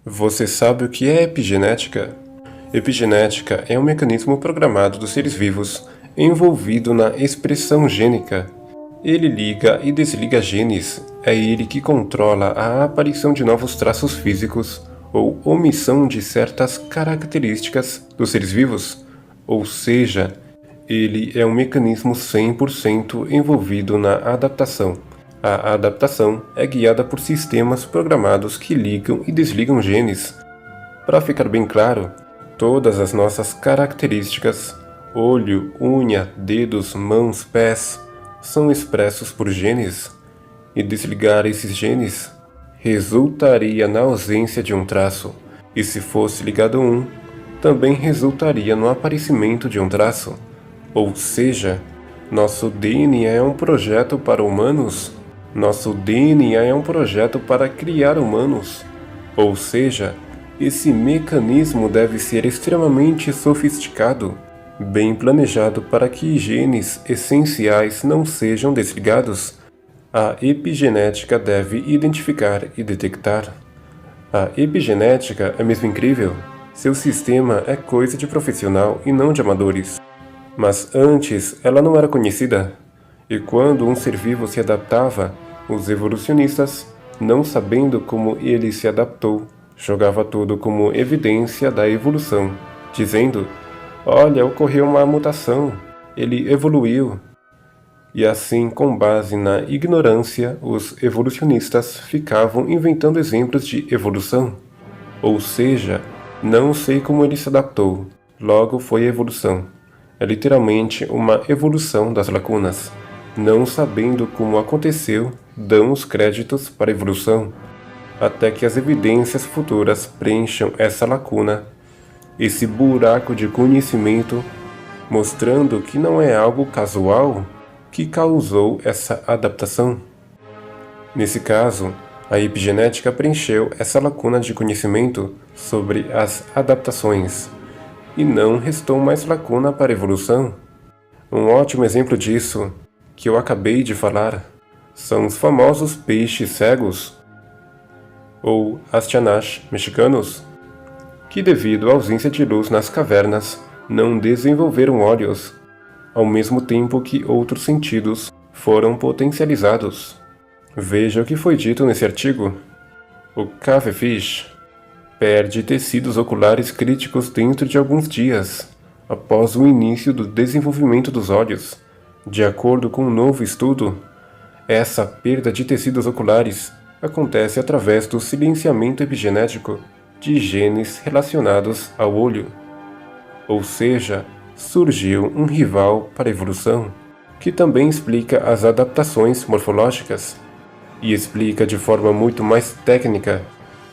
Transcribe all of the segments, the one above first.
Você sabe o que é epigenética? Epigenética é um mecanismo programado dos seres vivos envolvido na expressão gênica. Ele liga e desliga genes, é ele que controla a aparição de novos traços físicos ou omissão de certas características dos seres vivos, ou seja, ele é um mecanismo 100% envolvido na adaptação. A adaptação é guiada por sistemas programados que ligam e desligam genes. Para ficar bem claro, todas as nossas características, olho, unha, dedos, mãos, pés, são expressos por genes, e desligar esses genes resultaria na ausência de um traço, e se fosse ligado um, também resultaria no aparecimento de um traço. Ou seja, nosso DNA é um projeto para humanos. Nosso DNA é um projeto para criar humanos. Ou seja, esse mecanismo deve ser extremamente sofisticado, bem planejado para que genes essenciais não sejam desligados. A epigenética deve identificar e detectar. A epigenética é mesmo incrível. Seu sistema é coisa de profissional e não de amadores. Mas antes ela não era conhecida. E quando um ser vivo se adaptava, os evolucionistas, não sabendo como ele se adaptou, jogavam tudo como evidência da evolução, dizendo: olha, ocorreu uma mutação, ele evoluiu. E assim, com base na ignorância, os evolucionistas ficavam inventando exemplos de evolução. Ou seja, não sei como ele se adaptou, logo foi evolução. É literalmente uma evolução das lacunas. Não sabendo como aconteceu, dão os créditos para a evolução, até que as evidências futuras preencham essa lacuna, esse buraco de conhecimento, mostrando que não é algo casual que causou essa adaptação. Nesse caso, a epigenética preencheu essa lacuna de conhecimento sobre as adaptações, e não restou mais lacuna para a evolução. Um ótimo exemplo disso, que eu acabei de falar, são os famosos peixes cegos, ou Astyanax mexicanos, que devido à ausência de luz nas cavernas, não desenvolveram olhos, ao mesmo tempo que outros sentidos foram potencializados. Veja o que foi dito nesse artigo. O cavefish perde tecidos oculares críticos dentro de alguns dias, após o início do desenvolvimento dos olhos. De acordo com um novo estudo, essa perda de tecidos oculares acontece através do silenciamento epigenético de genes relacionados ao olho. Ou seja, surgiu um rival para a evolução, que também explica as adaptações morfológicas, e explica de forma muito mais técnica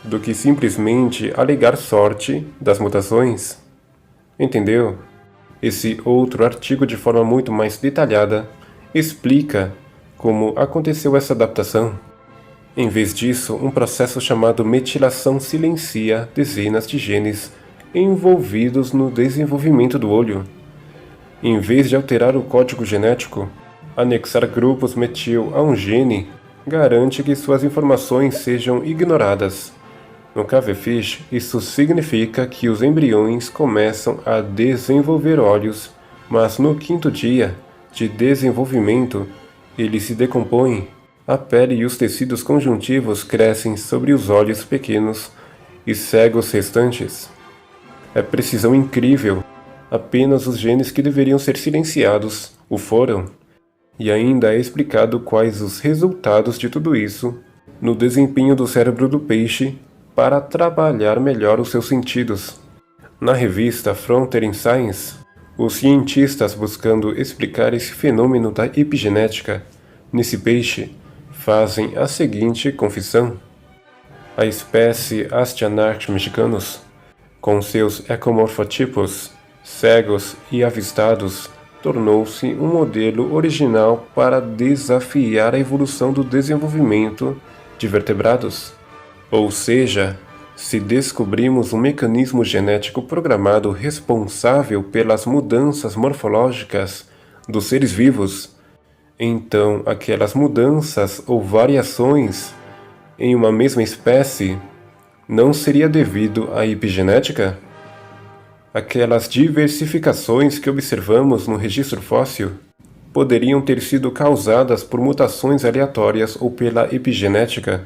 do que simplesmente alegar sorte das mutações. Entendeu? Esse outro artigo, de forma muito mais detalhada, explica como aconteceu essa adaptação. Em vez disso, um processo chamado metilação silencia dezenas de genes envolvidos no desenvolvimento do olho. Em vez de alterar o código genético, anexar grupos metil a um gene garante que suas informações sejam ignoradas. No cavefish, isso significa que os embriões começam a desenvolver olhos, mas no quinto dia de desenvolvimento, eles se decompõem. A pele e os tecidos conjuntivos crescem sobre os olhos pequenos e cegos restantes. É precisão incrível. Apenas os genes que deveriam ser silenciados o foram. E ainda é explicado quais os resultados de tudo isso no desempenho do cérebro do peixe para trabalhar melhor os seus sentidos. Na revista Frontier in Science, os cientistas, buscando explicar esse fenômeno da epigenética nesse peixe, fazem a seguinte confissão: a espécie Astyanax mexicanus, com seus ecomorfotipos cegos e avistados, tornou-se um modelo original para desafiar a evolução do desenvolvimento de vertebrados. Ou seja, se descobrimos um mecanismo genético programado responsável pelas mudanças morfológicas dos seres vivos, então aquelas mudanças ou variações em uma mesma espécie não seria devido à epigenética? Aquelas diversificações que observamos no registro fóssil poderiam ter sido causadas por mutações aleatórias ou pela epigenética.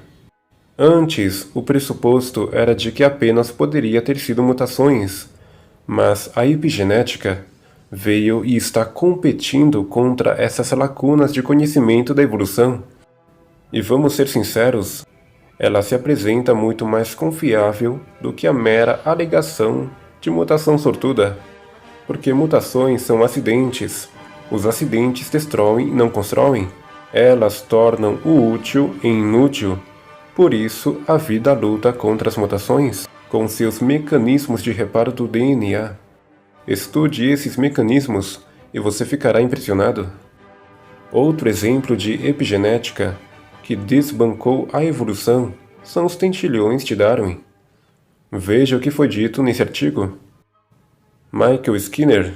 Antes, o pressuposto era de que apenas poderia ter sido mutações, mas a epigenética veio e está competindo contra essas lacunas de conhecimento da evolução. E vamos ser sinceros, ela se apresenta muito mais confiável do que a mera alegação de mutação sortuda, porque mutações são acidentes. Os acidentes destroem, não constroem. Elas tornam o útil em inútil. Por isso, a vida luta contra as mutações, com seus mecanismos de reparo do DNA. Estude esses mecanismos e você ficará impressionado. Outro exemplo de epigenética que desbancou a evolução são os tentilhões de Darwin. Veja o que foi dito nesse artigo. Michael Skinner,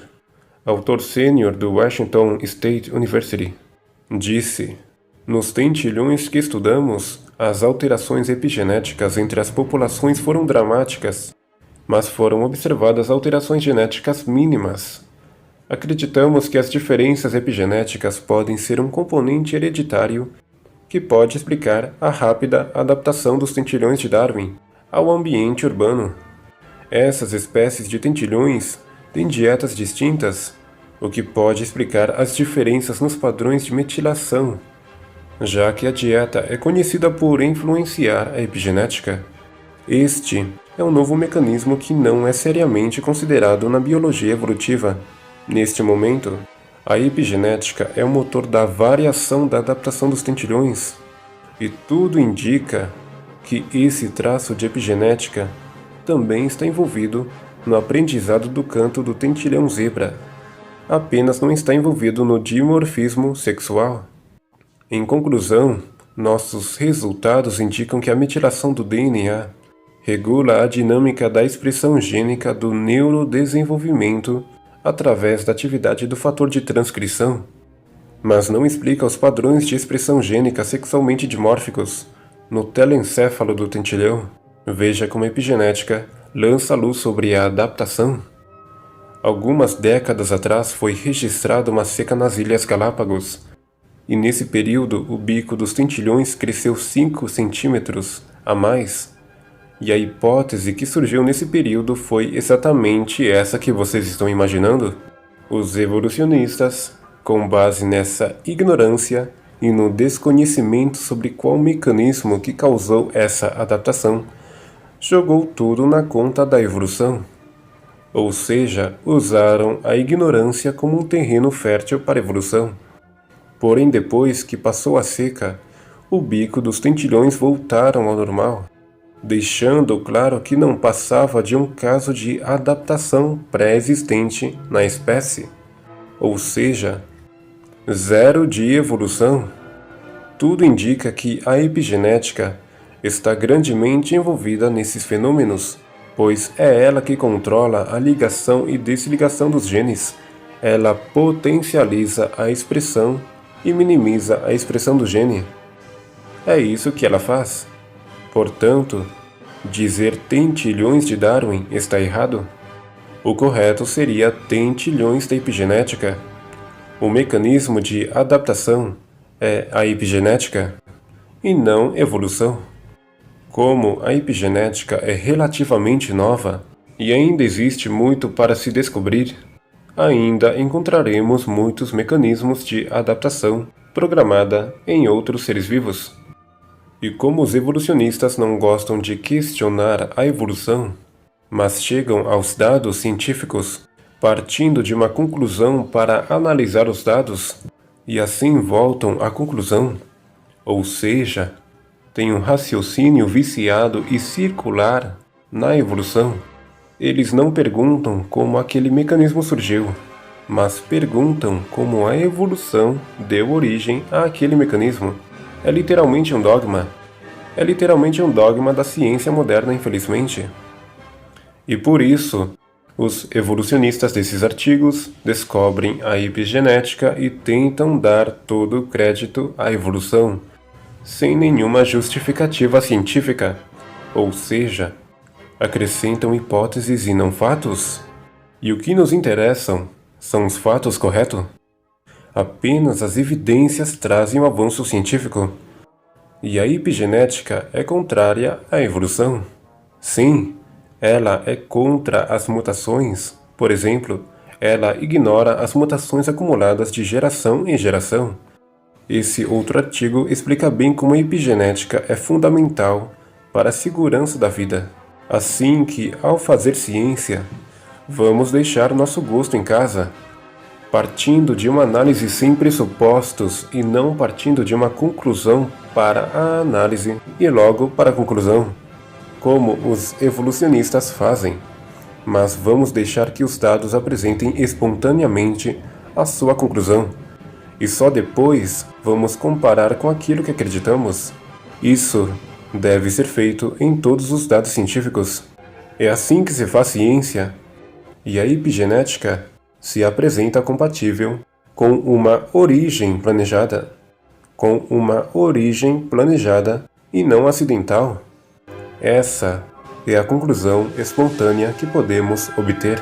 autor sênior do Washington State University, disse: nos tentilhões que estudamos, as alterações epigenéticas entre as populações foram dramáticas, mas foram observadas alterações genéticas mínimas. Acreditamos que as diferenças epigenéticas podem ser um componente hereditário que pode explicar a rápida adaptação dos tentilhões de Darwin ao ambiente urbano. Essas espécies de tentilhões têm dietas distintas, o que pode explicar as diferenças nos padrões de metilação, já que a dieta é conhecida por influenciar a epigenética. Este é um novo mecanismo que não é seriamente considerado na biologia evolutiva. Neste momento, a epigenética é o motor da variação da adaptação dos tentilhões, e tudo indica que esse traço de epigenética também está envolvido no aprendizado do canto do tentilhão zebra, apenas não está envolvido no dimorfismo sexual. Em conclusão, nossos resultados indicam que a metilação do DNA regula a dinâmica da expressão gênica do neurodesenvolvimento através da atividade do fator de transcrição, mas não explica os padrões de expressão gênica sexualmente dimórficos no telencéfalo do tentilhão. Veja como a epigenética lança luz sobre a adaptação. Algumas décadas atrás foi registrada uma seca nas Ilhas Galápagos, e nesse período o bico dos tentilhões cresceu 5 centímetros a mais. E a hipótese que surgiu nesse período foi exatamente essa que vocês estão imaginando? Os evolucionistas, com base nessa ignorância e no desconhecimento sobre qual mecanismo que causou essa adaptação, jogou tudo na conta da evolução. Ou seja, usaram a ignorância como um terreno fértil para a evolução. Porém, depois que passou a seca, o bico dos tentilhões voltaram ao normal, deixando claro que não passava de um caso de adaptação pré-existente na espécie, ou seja, zero de evolução. Tudo indica que a epigenética está grandemente envolvida nesses fenômenos, pois é ela que controla a ligação e desligação dos genes. Ela potencializa a expressão e minimiza a expressão do gene. É isso que ela faz. Portanto, dizer tentilhões de Darwin está errado. O correto seria tentilhões da epigenética. O mecanismo de adaptação é a epigenética e não evolução. Como a epigenética é relativamente nova e ainda existe muito para se descobrir, ainda encontraremos muitos mecanismos de adaptação programada em outros seres vivos. E como os evolucionistas não gostam de questionar a evolução, mas chegam aos dados científicos partindo de uma conclusão para analisar os dados, e assim voltam à conclusão, ou seja, têm um raciocínio viciado e circular na evolução. Eles não perguntam como aquele mecanismo surgiu, mas perguntam como a evolução deu origem àquele mecanismo. É literalmente um dogma. É literalmente um dogma da ciência moderna, infelizmente. E por isso, os evolucionistas desses artigos descobrem a epigenética e tentam dar todo o crédito à evolução, sem nenhuma justificativa científica. ou seja, acrescentam hipóteses e não fatos? E o que nos interessam são os fatos, correto? Apenas as evidências trazem o avanço científico. E a epigenética é contrária à evolução. Sim, ela é contra as mutações. Por exemplo, ela ignora as mutações acumuladas de geração em geração. Esse outro artigo explica bem como a epigenética é fundamental para a segurança da vida. Assim que, ao fazer ciência, vamos deixar nosso gosto em casa, partindo de uma análise sem pressupostos e não partindo de uma conclusão para a análise e logo para a conclusão, como os evolucionistas fazem. Mas vamos deixar que os dados apresentem espontaneamente a sua conclusão. E só depois vamos comparar com aquilo que acreditamos. Isso deve ser feito em todos os dados científicos. É assim que se faz ciência. E a epigenética se apresenta compatível com uma origem planejada. Com uma origem planejada e não acidental. Essa é a conclusão espontânea que podemos obter.